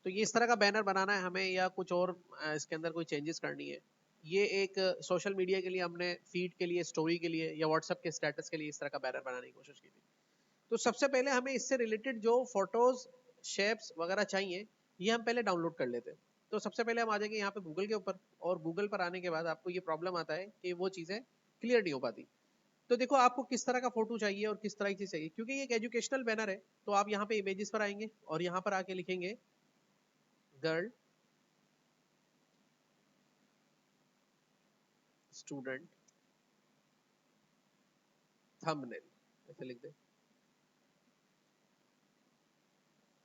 तो ये इस तरह का बैनर बनाना है हमें, या कुछ और इसके अंदर कोई चेंजेस करनी है। ये एक सोशल मीडिया के लिए हमने फीड के लिए, स्टोरी के लिए, या व्हाट्सएप के स्टेटस के लिए इस तरह का बैनर बनाने की कोशिश की थी। तो सबसे पहले हमें इससे रिलेटेड जो फोटोज, शेप्स वगैरह चाहिए, ये हम पहले डाउनलोड कर लेते हैं। तो सबसे पहले हम आ जाएंगे यहाँ पे गूगल के ऊपर, और गूगल पर आने के बाद आपको ये प्रॉब्लम आता है कि वो चीजें क्लियर नहीं हो पाती। तो देखो आपको किस तरह का फोटो चाहिए और किस तरह की चीज चाहिए, क्योंकि ये एक एजुकेशनल बैनर है। तो आप यहाँ पे इमेजेस पर आएंगे और यहाँ पर आके लिखेंगे गर्ल स्टूडेंट थंबनेल, ऐसे लिख दे,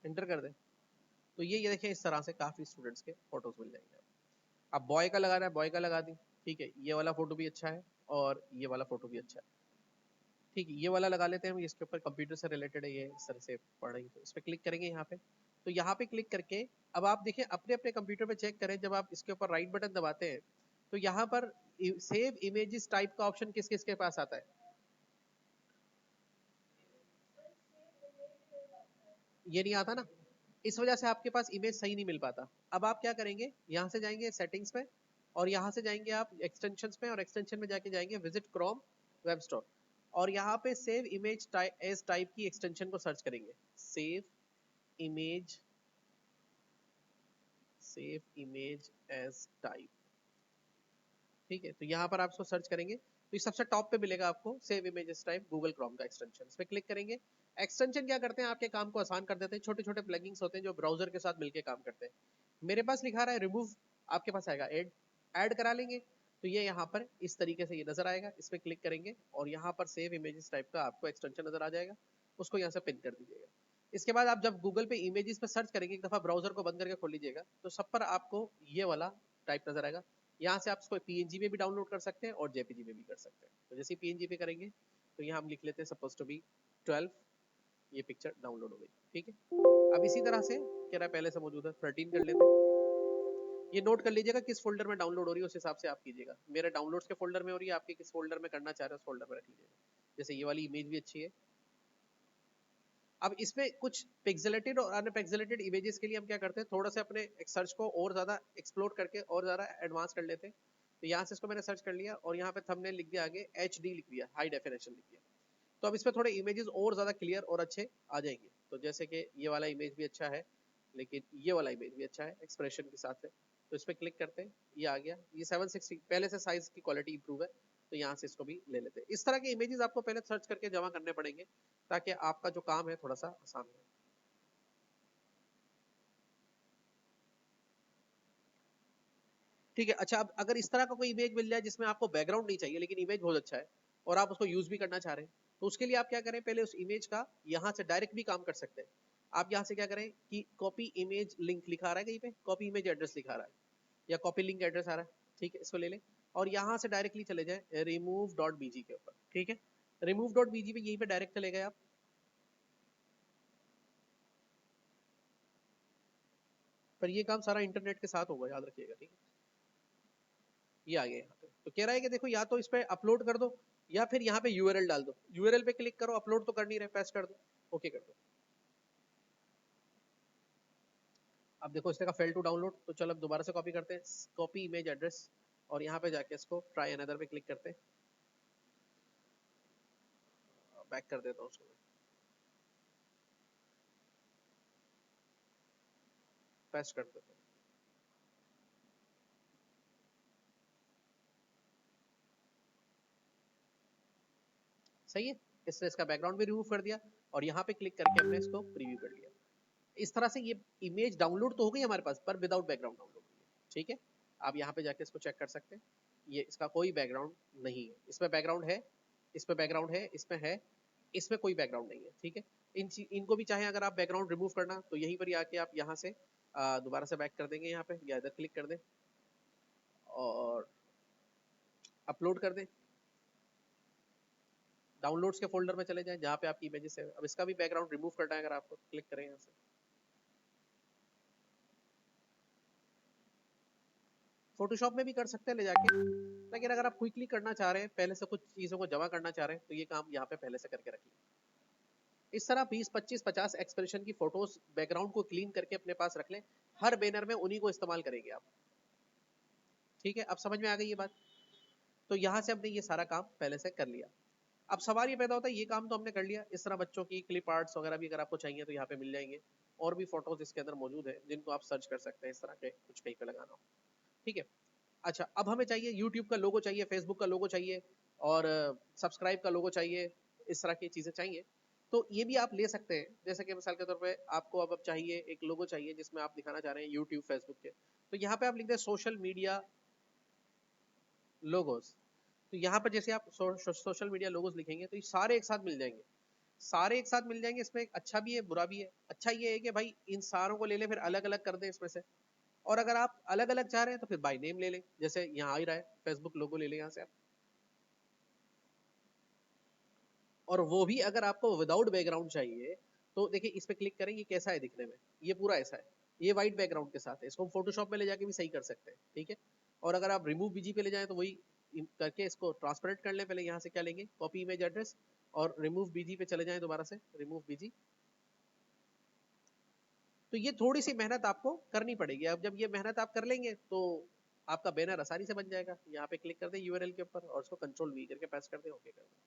एंटर कर दे। तो ये देखिए इस तरह से काफी स्टूडेंट्स के फोटोज मिल जाएंगे। अब बॉय का लगाना है, बॉय का लगा दी। ठीक है, ये वाला फोटो भी अच्छा है और ये वाला फोटो भी अच्छा है। ठीक है, ये वाला लगा लेते हैं हम, इसके ऊपर कंप्यूटर से रिलेटेड है, ये इस तरह से पढ़ रही। तो इस पर क्लिक करेंगे यहाँ पे। तो यहाँ पे क्लिक करके अब आप देखिए अपने अपने कंप्यूटर पे चेक करें, जब आप इसके ऊपर राइट बटन दबाते हैं तो यहाँ पर सेव इमेजेस टाइप का ऑप्शन किस किस के पास आता है? ये नहीं आता ना, इस वजह से आपके पास इमेज सही नहीं मिल पाता। अब आप क्या करेंगे, यहाँ से जाएंगे सेटिंग्स पे, और यहाँ से जाएंगे आप एक्सटेंशंस पे, और एक्सटेंशन में जाके जाएंगे विजिट क्रोम वेब स्टोर, और यहाँ पे सेव इमेज एज टाइप की एक्सटेंशन को सर्च करेंगे। Save image, save image as type. ठीक है, तो यहाँ पर आप इसको सर्च करेंगे तो ये सबसे टॉप पे मिलेगा आपको save images type, Google Chrome का एक्सटेंशन। इस पे क्लिक करेंगे। एक्सटेंशन क्या करते हैं, आपके काम को आसान कर देते हैं। छोटे छोटे प्लगइन्स होते हैं जो ब्राउजर के साथ मिलकर काम करते हैं। मेरे पास लिखा रहा है रिमूव, आपके पास आएगा ऐड, ऐड करा लेंगे। तो ये यहाँ पर इस तरीके से ये नजर आएगा। इस पे क्लिक करेंगे और यहाँ पर सेव इमेजेस टाइप का आपको एक्सटेंशन नजर आ जाएगा, उसको यहाँ से पिन कर दीजिएगा। इसके बाद आप जब गूगल पे इमेजेस पे सर्च करेंगे, एक दफा ब्राउजर को बंद करके खोल लीजिएगा, तो सब पर आपको ये वाला टाइप नजर आएगा। यहाँ से आप इसको पीएनजी में भी डाउनलोड कर सकते हैं और जेपीजी में भी कर सकते हैं। तो जैसे पीएनजी पे करेंगे तो यहाँ हम लिख लेते हैं सपोज टू बी 12, ये पिक्चर डाउनलोड हो गई। ठीक है, अब इसी तरह से कह रहा है पहले से मौजूद है 13 कर लेते हैं। ये नोट कर लीजिएगा किस फोल्डर में डाउनलोड हो रही है, उस हिसाब से आप कीजिएगा। मेरे डाउनलोड्स के फोल्डर में हो रही है, आपके किस फोल्डर में करना चाह रहे हो उस फोल्डर में रख लीजिएगा। जैसे ये वाली इमेज भी अच्छी है। अब इसमें कुछ पिक्सेलेटेड और अनपिक्सेलेटेड इमेजेस के लिए हम क्या करते हैं, थोड़ा सा अपने सर्च को और ज्यादा एक्सप्लोर करके और ज्यादा एडवांस कर लेते हैं। तो यहाँ से इसको मैंने सर्च कर लिया और यहाँ पे थंबनेल लिख दिया, आगे HD लिख दिया, हाई डेफिनेशन लिख दिया। तो अब इसमें थोड़े इमेजेस और ज्यादा क्लियर और अच्छे आ जाएंगे। तो जैसे कि ये वाला इमेज भी अच्छा है, लेकिन ये वाला इमेज भी अच्छा है एक्सप्रेशन के साथ है। तो इस पर क्लिक करते हैं, ये आ गया। ये 760 पहले से साइज की क्वालिटी इंप्रूव है, तो यहाँ से इसको भी ले लेते हैं। इस तरह के इमेजेस आपको पहले सर्च करके जमा करने पड़ेंगे ताकि आपका जो काम है थोड़ा सा आसान हो। ठीक है, अच्छा अब अगर इस तरह का कोई इमेज मिल जाए जिसमें आपको बैकग्राउंड नहीं चाहिए लेकिन इमेज बहुत अच्छा है और आप उसको यूज भी करना चाह रहे हैं, तो उसके लिए आप क्या करें, पहले उस इमेज का यहाँ से डायरेक्ट भी काम कर सकते हैं। आप यहाँ से क्या करें कि कॉपी इमेज लिंक लिखा रहा है कहीं पे, कॉपी इमेज एड्रेस लिखा रहा है या कॉपी लिंक एड्रेस आ रहा है। ठीक है, इसको ले लें और यहाँ से डायरेक्टली चले जाए रिमूव डॉट बीजी के ऊपर। ठीक है, रिमूव डॉट बीजी पे यहीं पे डायरेक्ट चले गए आप। पर ये काम सारा इंटरनेट के साथ होगा, याद रखिएगा। ठीक है, ये आ गया यहाँ पे। तो कह रहा है कि देखो या तो इस पे अपलोड कर दो या फिर यहाँ पे यूआरएल डाल दो। यूआरएल पे क्लिक करो, अपलोड तो कर नहीं रहे, पेस्ट कर दो, ओके कर दो। अब देखो इसने कहा फेल टू डाउनलोड, तो चलो अब दोबारा से कॉपी करते हैं, कॉपी इमेज एड्रेस, और यहाँ पे जाके इसको ट्राई अनदर पे क्लिक करते हैं। बैक कर देता हूँ उसको, पेस्ट कर देता हूँ। सही है, इसने इसका बैकग्राउंड भी रिमूव कर दिया और यहाँ पे क्लिक करके हमने इसको प्रीव्यू कर लिया। इस तरह से ये इमेज डाउनलोड तो हो गई हमारे पास, पर विदाउट बैकग्राउंड डाउनलोड हुई है। ठीक है, आप यहाँ पे जाके इसको चेक कर सकते हैं। ये इसका कोई बैकग्राउंड नहीं है, इसमें बैकग्राउंड है, इसमें बैकग्राउंड है, इसमें है, इसमें कोई बैकग्राउंड नहीं है। ठीक है, इनको भी चाहे अगर आप बैकग्राउंड रिमूव करना तो यहीं पर आके आप यहाँ से दोबारा से बैक कर देंगे, यहाँ पे या इधर क्लिक कर दें और अपलोड कर दें। डाउनलोड्स के फोल्डर में चले जाएं जहाँ पे आपकी इमेजेस है। अब इसका भी बैकग्राउंड रिमूव करना है, अगर आपको क्लिक करें यहाँ से, फोटोशॉप में भी कर सकते हैं ले जाके, लेकिन अगर आप क्विकली करना चाह रहे हैं, पहले से कुछ चीजों को जमा करना चाह रहे हैं, तो ये काम यहाँ पे पहले से करके रखिए। इस तरह 20, 25, 50 एक्सप्रेशन की फोटोज बैकग्राउंड को क्लीन करके अपने पास रख लें, हर बैनर में उन्हीं को इस्तेमाल करेंगे आप। ठीक है, अब समझ में आ गई ये बात। तो यहाँ से हमने ये सारा काम पहले से कर लिया। अब सवाल ये पैदा होता है, ये काम तो हमने कर लिया, इस तरह बच्चों की क्लिप आर्ट्स वगैरह भी अगर आपको चाहिए तो यहाँ पे मिल जाएंगे, और भी फोटोज इसके अंदर मौजूद है जिनको आप सर्च कर सकते हैं इस तरह के, कुछ कहीं पे लगाना हो। ठीक है, अच्छा अब हमें चाहिए यूट्यूब का लोगो चाहिए, फेसबुक का लोगो चाहिए, और सब्सक्राइब का लोगो चाहिए, इस तरह की चीजें चाहिए। तो ये भी आप ले सकते हैं, जैसे कि मिसाल के तौर पे आपको अब चाहिए एक लोगो चाहिए जिसमें आप दिखाना चाह रहे हैं यूट्यूब फेसबुक के, तो यहाँ पे आप लिख दें सोशल मीडिया लोगोस। तो यहाँ पर जैसे आप सोशल मीडिया लोगोस लिखेंगे तो ये सारे एक साथ मिल जाएंगे, सारे एक साथ मिल जाएंगे। इसमें एक अच्छा भी है बुरा भी है। अच्छा ये है कि भाई इन सारों को ले ले, फिर अलग अलग कर दें इसमें से, और अगर आप अलग अलग चाह रहे हैं तो फिर बाय नेम ले लें, जैसे यहाँ आ ही रहा है फेसबुक लोगो ले लें यहाँ से आप। और वो भी अगर आपको विदाउट बैकग्राउंड चाहिए तो देखिए इस पे क्लिक करें, ये कैसा है दिखने में, ये पूरा ऐसा है, ये व्हाइट बैकग्राउंड के साथ है, इसको हम फोटोशॉप में ले जाके भी सही कर सकते हैं। ठीक है, और अगर आप रिमूव बीजी पे ले जाएं तो वही करके इसको ट्रांसपेरेंट कर लें। पहले यहाँ से क्या लेंगे, कॉपी इमेज एड्रेस, और रिमूव बीजी पे चले जाएं दोबारा से, रिमूव बीजी। तो ये थोड़ी सी मेहनत आपको करनी पड़ेगी। अब जब ये मेहनत आप कर लेंगे तो आपका बैनर आसानी से बन जाएगा। यहाँ पे क्लिक कर दें यूआरएल के ऊपर और उसको कंट्रोल वी करके प्रेस कर दें, ओके कर दें।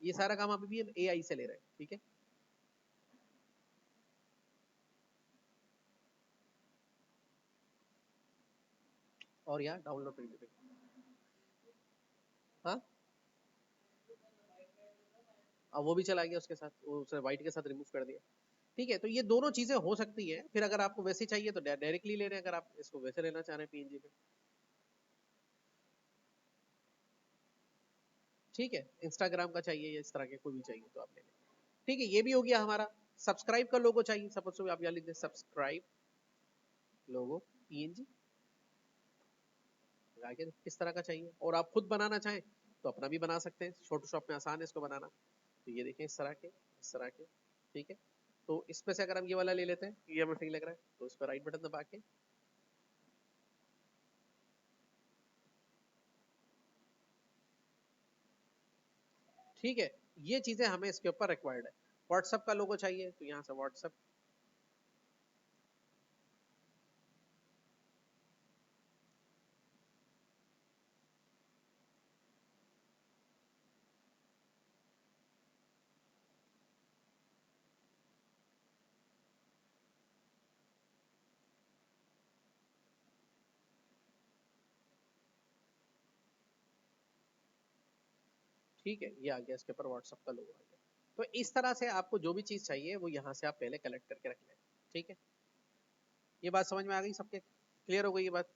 ये सारा काम अभी भी हम एआई से ले रहे हैं। ठीक है, और यहाँ डाउनलोड प्रीव्यू पे, हाँ अब वो भी चला गया उसके साथ, वो उसने व्हाइट के साथ रिमूव कर दिया। ठीक है, तो ये दोनों चीजें हो सकती है। फिर अगर आपको वैसे चाहिए तो डायरेक्टली ले रहे हैं, अगर आप इसको वैसे लेना चाह रहे हैं पीएनजी पे। ठीक है, इंस्टाग्राम का चाहिए या इस तरह के कोई भी चाहिए तो आप ले लें। ठीक है, ये भी हो गया हमारा। सब्सक्राइब का लोगो चाहिए, सपोज आप यहाँ लिख दें सब्सक्राइब लोगो पीएनजी, आगे किस तरह का चाहिए, और आप खुद बनाना चाहें तो अपना भी बना सकते हैं, फोटोशॉप में आसान है इसको बनाना। तो ये देखें इस तरह के, इस तरह के। ठीक है, तो इसमें से अगर हम ये वाला ले लेते हैं, ये हमें सही लग रहा है, तो इस पर राइट बटन दबा के ठीक है, ये चीजें हमें इसके ऊपर रिक्वायर्ड है। व्हाट्सएप का लोगो चाहिए तो यहाँ से व्हाट्सएप। ठीक है, ये आ गया, इसके ऊपर व्हाट्सएप का लोगो आ गया। तो इस तरह से आपको जो भी चीज चाहिए वो यहाँ से आप पहले कलेक्ट करके रख लें। ठीक है, ये बात समझ में आ गई सबके, क्लियर हो गई ये बात।